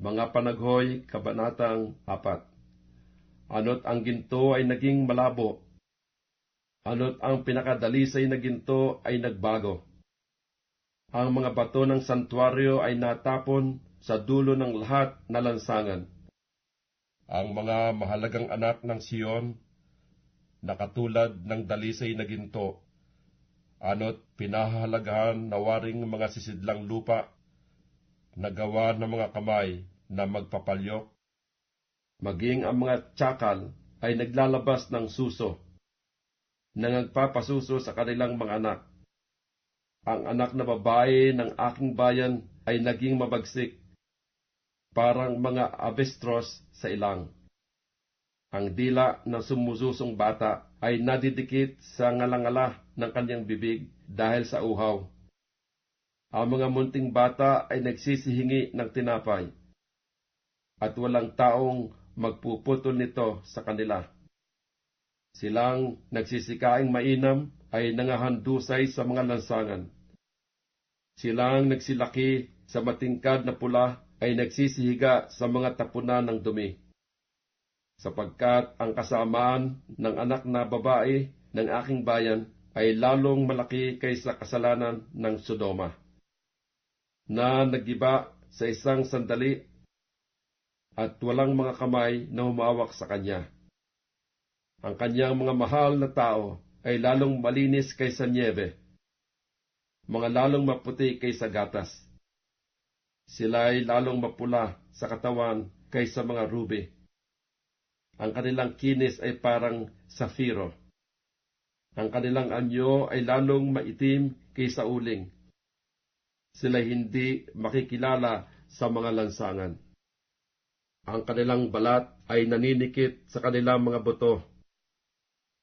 Mga Panaghoy, Kabanatang 4. Ano't ang ginto ay naging malabo? Ano't ang pinakadalisay na ginto ay nagbago? Ang mga bato ng santuaryo ay natapon sa dulo ng lahat na lansangan. Ang mga mahalagang anak ng Siyon, na katulad ng dalisay na ginto, ano't pinahahalagahan na waring mga sisidlang lupa, na gawa ng mga kamay na magpapalyok. Maging ang mga tsakal ay naglalabas ng suso, na nagpapasuso sa kanilang mga anak. Ang anak na babae ng aking bayan ay naging mabagsik, parang mga abestros sa ilang. Ang dila ng sumususong bata ay nadidikit sa ngalangala ng kanyang bibig dahil sa uhaw. Ang mga munting bata ay nagsisihingi ng tinapay, at walang taong magpuputol nito sa kanila. Silang nagsisikaing mainam ay nangahandusay sa mga lansangan. Silang nagsilaki sa matingkad na pula ay nagsisihiga sa mga tapunan ng dumi. Sapagkat ang kasamaan ng anak na babae ng aking bayan ay lalong malaki kaysa kasalanan ng Sodoma, na nagiba sa isang sandali at walang mga kamay na humawak sa kanya. Ang kanyang mga mahal na tao ay lalong malinis kaysa niebe, mga lalong maputi kaysa gatas. Sila ay lalong mapula sa katawan kaysa mga ruby. Ang kanilang kinis ay parang safiro. Ang kanilang anyo ay lalong maitim kaysa uling. Sila hindi makikilala sa mga lansangan. Ang kanilang balat ay naninikit sa kanilang mga buto,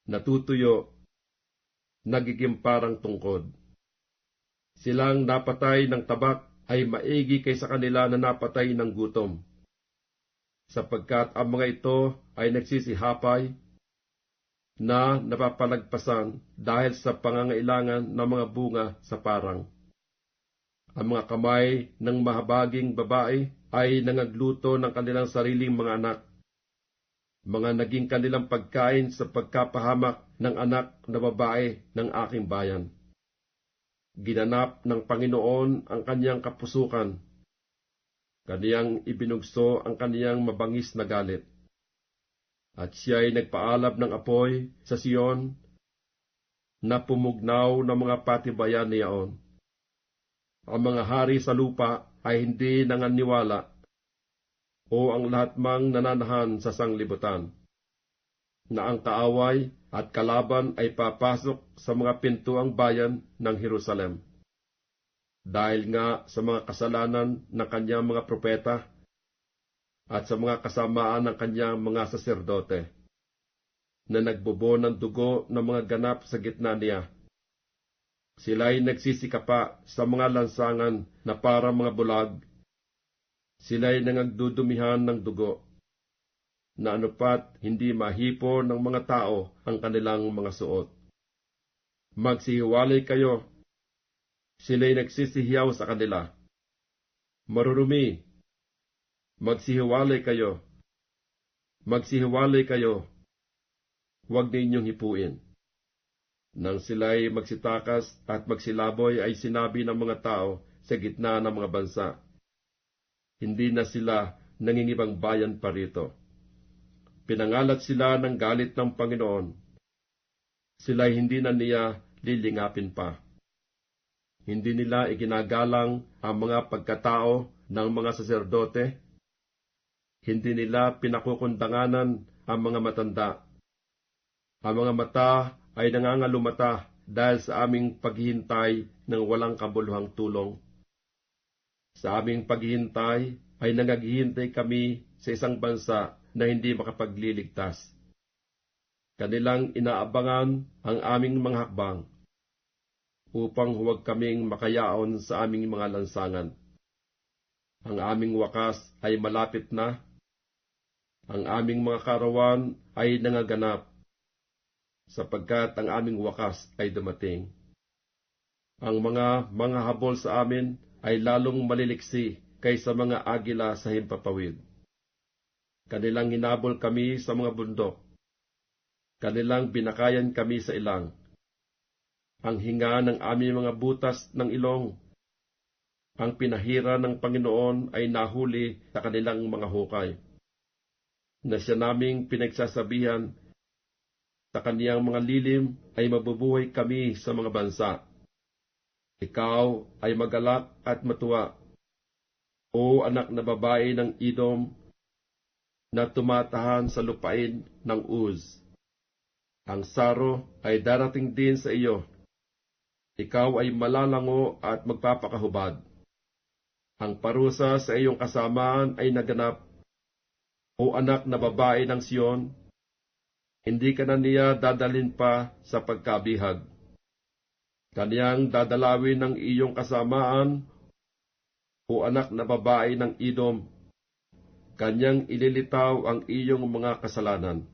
natutuyo, nagiging parang tungkod. Silang napatay ng tabak ay maigi kaysa kanila na napatay ng gutom, sapagkat ang mga ito ay nagsisihapay na napapalagpasan dahil sa pangangailangan ng mga bunga sa parang. Ang mga kamay ng mahabaging babae ay nangagluto ng kanilang sariling mga anak, mga naging kanilang pagkain sa pagkapahamak ng anak na babae ng aking bayan. Ginanap ng Panginoon ang kanyang kapusukan, kaniyang ibinugso ang kaniyang mabangis na galit. At siya'y nagpaalab ng apoy sa Siyon, na pumugnaw ng mga patibayan niyaon. Ang mga hari sa lupa ay hindi nanganiwala, o ang lahat mang nananahan sa sanglibutan, na ang kaaway at kalaban ay papasok sa mga pintuang bayan ng Jerusalem. Dahil nga sa mga kasalanan ng kanyang mga propeta at sa mga kasamaan ng kanyang mga saserdote, na nagbubo ng dugo ng mga ganap sa gitna niya. Sila'y nagsisikapa sa mga lansangan na parang mga bulag. Sila'y nangagdudumihan ng dugo, na anupat hindi mahipo ng mga tao ang kanilang mga suot. Magsihiwalay kayo. Sila'y nagsisihiyaw sa kanila. Marurumi. Magsihiwalay kayo. Magsihiwalay kayo. Huwag ninyong hipuin. Nang sila'y magsitakas at magsilaboy ay sinabi ng mga tao sa gitna ng mga bansa, hindi na sila nangingibang bayan pa rito. Pinangalat sila ng galit ng Panginoon. Sila'y hindi na niya lilingapin pa. Hindi nila iginagalang ang mga pagkatao ng mga saserdote. Hindi nila pinakukundanganan ang mga matanda. Ang mga mata ay nangangalumata dahil sa aming paghihintay ng walang kabuluhang tulong. Sa aming paghihintay ay nangaghihintay kami sa isang bansa na hindi makapagliligtas. Kanilang inaabangan ang aming mga hakbang, upang huwag kaming makayaon sa aming mga lansangan. Ang aming wakas ay malapit na. Ang aming mga karawan ay nangaganap, sapagkat ang aming wakas ay dumating. Ang mga habol sa amin ay lalong maliliksi kaysa mga agila sa himpapawid. Kanilang hinabol kami sa mga bundok. Kanilang binakayan kami sa ilang. Ang hinga ng aming mga butas ng ilong, ang pinahira ng Panginoon ay nahuli sa kanilang mga hukay, na siya naming pinagsasabihan, sa kaniyang mga lilim ay mabubuhay kami sa mga bansa. Ikaw ay magalak at matuwa, o anak na babae ng Edom, na tumatahan sa lupain ng Uz. Ang saro ay darating din sa iyo. Ikaw ay malalango at magpapakahubad. Ang parusa sa iyong kasamaan ay naganap, o anak na babae ng Siyon. Hindi ka na niya dadalhin pa sa pagkabihag. Kaniyang dadalawin ng iyong kasamaan, o anak na babae ng Edom. Kanyang ililitaw ang iyong mga kasalanan.